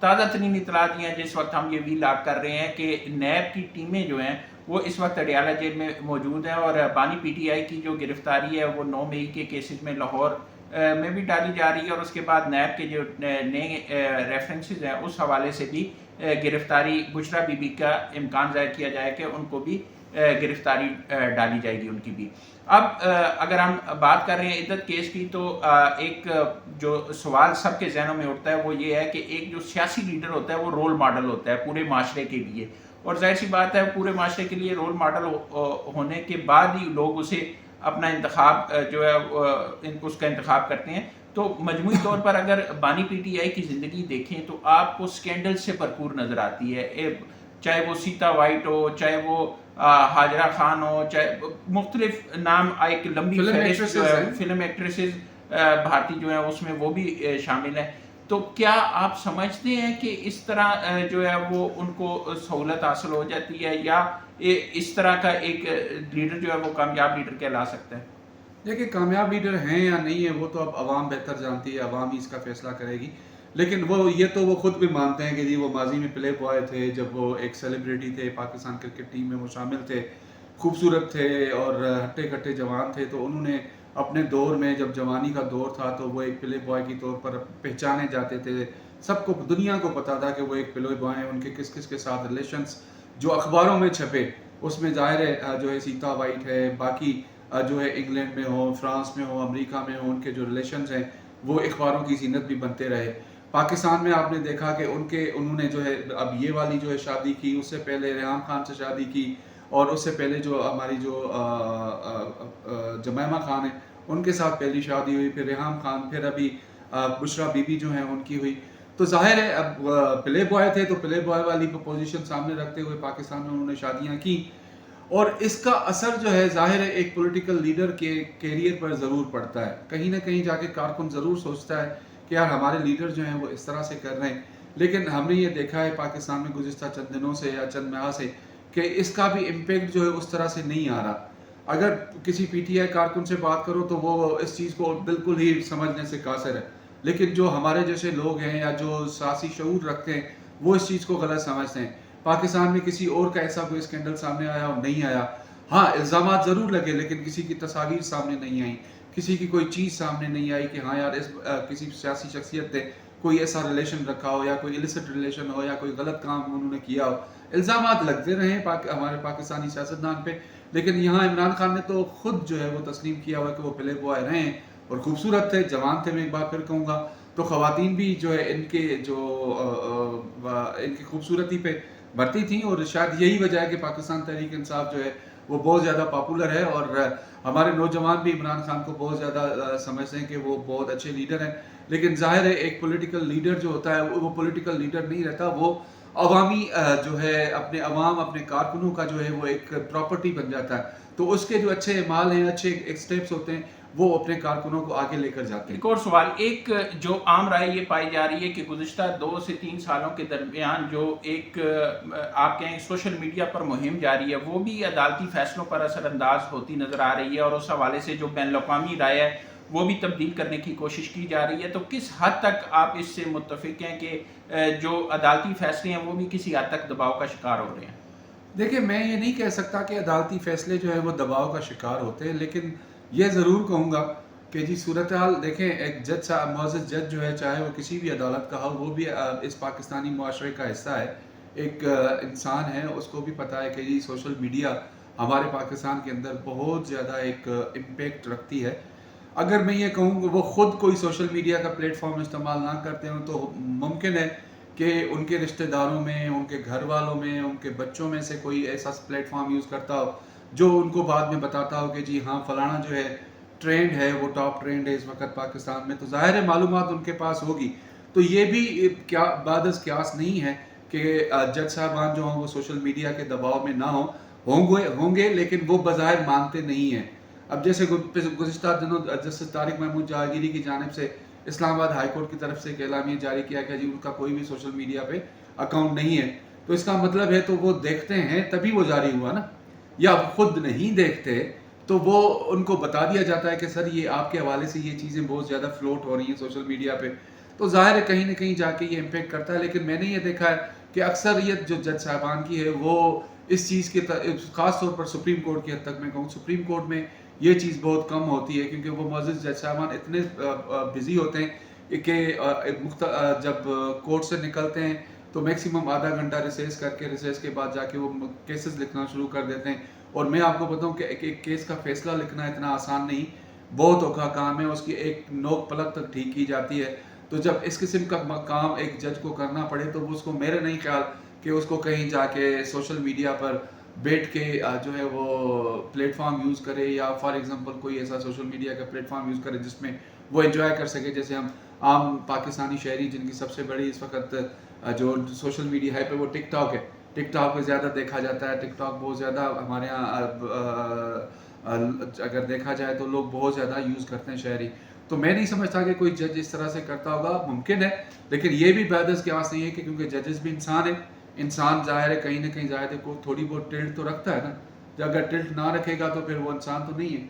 تازہ ترین اطلاعات یہ ہیں جس وقت ہم یہ وی لاگ کر رہے ہیں کہ نیب کی ٹیمیں جو ہیں وہ اس وقت اڈیالہ جیل میں موجود ہیں، اور بانی پی ٹی آئی کی جو گرفتاری ہے وہ 9 مئی کے کیسز میں لاہور میں بھی ڈالی جا رہی ہے، اور اس کے بعد نیب کے جو نئے ریفرنسز ہیں اس حوالے سے بھی گرفتاری بشرا بی بی کا امکان ظاہر کیا جائے کہ ان کو بھی گرفتاری ڈالی جائے گی ان کی بھی۔ اب اگر ہم بات کر رہے ہیں عدت کیس کی، تو ایک جو سوال سب کے ذہنوں میں اٹھتا ہے وہ یہ ہے کہ ایک جو سیاسی لیڈر ہوتا ہے وہ رول ماڈل ہوتا ہے پورے معاشرے کے لیے، اور ظاہر سی بات ہے پورے معاشرے کے لیے رول ماڈل ہونے کے بعد ہی لوگ اسے اپنا انتخاب جو ہے اس کا انتخاب کرتے ہیں۔ تو مجموعی طور پر اگر بانی پی ٹی آئی کی زندگی دیکھیں تو آپ کو اسکینڈل سے بھرپور نظر آتی ہے، چاہے وہ سیتا وائٹ ہو، چاہے وہ حاجرہ خان ہو، چاہے مختلف نام، ایک لمبی فہرست جو ہے فلم ایکٹریسز بھارتی جو ہیں اس میں وہ بھی شامل ہیں۔ تو کیا آپ سمجھتے ہیں کہ اس طرح جو ہے وہ ان کو سہولت حاصل ہو جاتی ہے، یا اس طرح کا ایک لیڈر جو ہے وہ کامیاب لیڈر کہلا سکتا ہے؟ دیکھیں کامیاب لیڈر ہیں یا نہیں ہیں وہ تو اب عوام بہتر جانتی ہے، عوام ہی اس کا فیصلہ کرے گی، لیکن وہ خود بھی مانتے ہیں کہ جی وہ ماضی میں پلے بوائے تھے، جب وہ ایک سیلیبریٹی تھے پاکستان کرکٹ ٹیم میں وہ شامل تھے، خوبصورت تھے اور ہٹے کٹے جوان تھے، تو انہوں نے اپنے دور میں جب جوانی کا دور تھا تو وہ ایک پلے بوائے کی طور پر پہچانے جاتے تھے، سب کو دنیا کو پتا تھا کہ وہ ایک پلے بوائے ہیں، ان کے کس کس کے ساتھ ریلیشنز جو اخباروں میں چھپے اس میں ظاہر ہے جو ہے سیتا وائٹ ہے، باقی جو ہے انگلینڈ میں ہو، فرانس میں ہو، امریکہ میں ہو، ان کے جو ریلیشنز ہیں وہ اخباروں کی زینت بھی بنتے رہے۔ پاکستان میں آپ نے دیکھا کہ انہوں نے جو ہے اب یہ والی جو ہے شادی کی، اس سے پہلے ریحام خان سے شادی کی، اور اس سے پہلے جو ہماری جو جمائمہ خان ہیں ان کے ساتھ پہلی شادی ہوئی، پھر ریحام خان، پھر ابھی بشرا بی بی جو ہیں ان کی ہوئی۔ تو ظاہر ہے اب پلے بوائے تھے تو پلے بوائے والی پوزیشن سامنے رکھتے ہوئے پاکستان میں انہوں نے شادیاں کی، اور اس کا اثر جو ہے ظاہر ہے ایک پولیٹیکل لیڈر کے کیریئر پر ضرور پڑتا ہے، کہیں نہ کہیں جا کے کارکن ضرور سوچتا ہے کہ یار ہمارے لیڈر جو ہیں وہ اس طرح سے کر رہے ہیں، لیکن ہم نے یہ دیکھا ہے پاکستان میں گزشتہ چند دنوں سے یا چند ماہ سے کہ اس کا بھی امپیکٹ جو ہے اس طرح سے نہیں آ رہا۔ اگر کسی پی ٹی آئی کارکن سے بات کرو تو وہ اس چیز کو بالکل ہی سمجھنے سے قاصر ہے، لیکن جو ہمارے جیسے لوگ ہیں یا جو سیاسی شعور رکھتے ہیں وہ اس چیز کو غلط سمجھتے ہیں۔ پاکستان میں کسی اور کا ایسا کوئی اسکینڈل سامنے آیا اور نہیں آیا، ہاں الزامات ضرور لگے لیکن کسی کی تصاویر سامنے نہیں آئیں، کسی کی کوئی چیز سامنے نہیں آئی کہ ہاں یار کسی سیاسی شخصیت نے کوئی ایسا ریلیشن رکھا ہو یا کوئی illicit ریلیشن ہو یا کوئی غلط کام انہوں نے کیا ہو۔ الزامات لگتے رہے ہمارے پاکستانی سیاستدان پہ، لیکن یہاں عمران خان نے تو خود جو ہے وہ تسلیم کیا ہوا کہ وہ پلے بوائے رہے ہیں اور خوبصورت تھے، جوان تھے، میں ایک بار پھر کہوں گا، تو خواتین بھی جو ہے ان کی خوبصورتی پہ بڑھتی تھیں، اور شاید یہی وجہ ہے کہ پاکستان تحریک انصاف جو ہے وہ بہت زیادہ پاپولر ہے، اور ہمارے نوجوان بھی عمران خان کو بہت زیادہ سمجھتے ہیں کہ وہ بہت اچھے لیڈر ہیں، لیکن ظاہر ہے ایک پولیٹیکل لیڈر جو ہوتا ہے وہ پولیٹیکل لیڈر نہیں رہتا، وہ عوامی جو ہے اپنے عوام اپنے کارکنوں کا جو ہے وہ ایک پراپرٹی بن جاتا ہے، تو اس کے جو اچھے اعمال ہیں، اچھے ایک سٹیپس ہوتے ہیں، وہ اپنے کارکنوں کو آگے لے کر جاتے ہیں۔ ایک اور سوال، ایک جو عام رائے یہ پائی جا رہی ہے کہ گزشتہ 2 سے 3 سالوں کے درمیان جو ایک آپ کہیں سوشل میڈیا پر مہم جاری ہے وہ بھی عدالتی فیصلوں پر اثر انداز ہوتی نظر آ رہی ہے، اور اس حوالے سے جو بین الاقوامی رائے ہے وہ بھی تبدیل کرنے کی کوشش کی جا رہی ہے۔ تو کس حد تک آپ اس سے متفق ہیں کہ جو عدالتی فیصلے ہیں وہ بھی کسی حد تک دباؤ کا شکار ہو رہے ہیں؟ دیکھیں میں یہ نہیں کہہ سکتا کہ عدالتی فیصلے جو ہیں وہ دباؤ کا شکار ہوتے ہیں، لیکن یہ ضرور کہوں گا کہ جی صورتحال دیکھیں، ایک جج صاحب معزز جج جو ہے چاہے وہ کسی بھی عدالت کا ہو، وہ بھی اس پاکستانی معاشرے کا حصہ ہے، ایک انسان ہے، اس کو بھی پتہ ہے کہ جی سوشل میڈیا ہمارے پاکستان کے اندر بہت زیادہ ایک امپیکٹ رکھتی ہے۔ اگر میں یہ کہوں کہ وہ خود کوئی سوشل میڈیا کا پلیٹ فارم استعمال نہ کرتے ہوں تو ممکن ہے کہ ان کے رشتہ داروں میں، ان کے گھر والوں میں، ان کے بچوں میں سے کوئی ایسا پلیٹ فارم یوز کرتا ہو جو ان کو بعد میں بتاتا ہو کہ جی ہاں فلانا جو ہے ٹرینڈ ہے، وہ ٹاپ ٹرینڈ ہے اس وقت پاکستان میں، تو ظاہر ہے معلومات ان کے پاس ہوگی۔ تو یہ بھی بعد از قیاس نہیں ہے کہ جج صاحبان جو ہوں وہ سوشل میڈیا کے دباؤ میں نہ ہوں گے، لیکن وہ بظاہر مانتے نہیں ہیں۔ اب جیسے گزشتہ دنوں جسٹس طارق محمود جہانگیری کی جانب سے اسلام آباد ہائی کورٹ کی طرف سے ایک اعلامیہ جاری کیا کہ جی ان کا کوئی بھی سوشل میڈیا پہ اکاؤنٹ نہیں ہے، تو اس کا مطلب ہے تو وہ دیکھتے ہیں تبھی وہ جاری ہوا نا، یا خود نہیں دیکھتے تو وہ ان کو بتا دیا جاتا ہے کہ سر یہ آپ کے حوالے سے یہ چیزیں بہت زیادہ فلوٹ ہو رہی ہیں سوشل میڈیا پہ، تو ظاہر ہے کہیں نہ کہیں جا کے یہ امپیکٹ کرتا ہے. لیکن میں نے یہ دیکھا ہے کہ اکثریت جو جج صاحبان کی ہے وہ اس چیز کی خاص طور پر سپریم کورٹ کی حد تک میں کہوں سپریم کورٹ میں یہ چیز بہت کم ہوتی ہے کیونکہ وہ معزز جج صاحبان اتنے بزی ہوتے ہیں کہ جب کورٹ سے نکلتے ہیں تو میکسیمم آدھا گھنٹہ ریسیس کر کے ریسیس کے بعد جا کے وہ کیسز لکھنا شروع کر دیتے ہیں. اور میں آپ کو بتاؤں کہ ایک کیس کا فیصلہ لکھنا اتنا آسان نہیں, بہت اوکھا کام ہے, اس کی ایک نوک پلک تک ٹھیک کی جاتی ہے. تو جب اس قسم کا کام ایک جج کو کرنا پڑے تو اس کو میرے نہیں خیال کہ اس کو کہیں جا کے سوشل میڈیا پر بیٹھ کے جو ہے وہ پلیٹ فارم یوز کرے, یا فار ایگزامپل کوئی ایسا سوشل میڈیا کا پلیٹ فارم یوز کرے جس میں وہ انجوائے کر سکے. جیسے ہم عام پاکستانی شہری جن کی سب سے بڑی اس وقت جو سوشل میڈیا ہے پہ وہ ٹک ٹاک ہے, ٹک ٹاک پہ زیادہ دیکھا جاتا ہے. ٹک ٹاک بہت زیادہ ہمارے یہاں اگر دیکھا جائے تو لوگ بہت زیادہ یوز کرتے ہیں شہری. تو میں نہیں سمجھتا کہ کوئی جج اس طرح سے کرتا ہوگا, ممکن ہے لیکن یہ بھی بحث کے آس نہیں ہے کہ کیونکہ ججز بھی انسان ہیں, انسان ظاہر ہے کہیں نہ کہیں ظاہر ہے کو تھوڑی بہت ٹلٹ تو رکھتا ہے نا. اگر ٹلٹ نہ رکھے گا تو پھر وہ انسان تو نہیں ہے.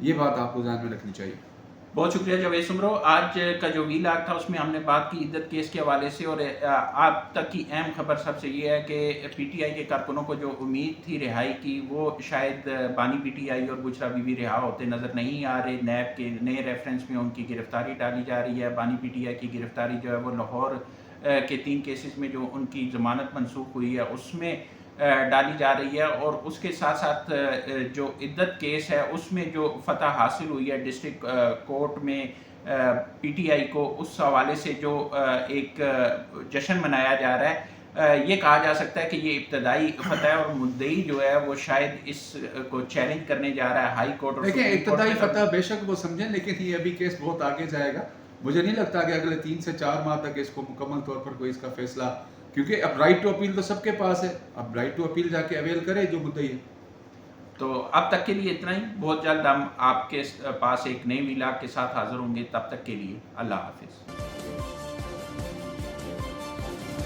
یہ بات آپ کو ذہن میں رکھنی چاہیے. بہت شکریہ جاوید سمرو. آج کا جو وی لاگ تھا اس میں ہم نے بات کی عدت کیس کے حوالے سے, اور آپ تک کی اہم خبر سب سے یہ ہے کہ پی ٹی آئی کے کارکنوں کو جو امید تھی رہائی کی وہ شاید بانی پی ٹی آئی اور گجرا بی بی رہا ہوتے نظر نہیں آ رہے. نیب کے نئے ریفرنس میں ان کی گرفتاری ڈالی جا رہی ہے. بانی پی ٹی آئی کی گرفتاری جو ہے وہ لاہور کے 3 کیسز میں جو ان کی ضمانت منسوخ ہوئی ہے اس میں ڈالی جا رہی ہے, اور اس کے ساتھ ساتھ جو عدت کیس ہے اس میں جو فتح حاصل ہوئی ہے ڈسٹرکٹ کورٹ میں پی ٹی آئی کو, اس حوالے سے جو ایک جشن منایا جا رہا ہے, یہ کہا جا سکتا ہے کہ یہ ابتدائی فتح ہے, اور مدعی جو ہے وہ شاید اس کو چیلنج کرنے جا رہا ہے ہائی کورٹ. دیکھیں ابتدائی فتح بے شک وہ سمجھیں, لیکن یہ ابھی کیس بہت آگے جائے گا. مجھے نہیں لگتا کہ اگلے 3 سے 4 ماہ تک اس کو مکمل طور پر کوئی اس کا فیصلہ, کیونکہ اب رائٹ ٹو اپیل تو سب کے پاس ہے, اب رائٹ ٹو اپیل جا کے اویل کرے جو مدعی ہے. تو اب تک کے لیے اتنا ہی. بہت جلد ہم آپ کے پاس ایک نئی وی لاگ کے ساتھ حاضر ہوں گے. تب تک کے لیے اللہ حافظ.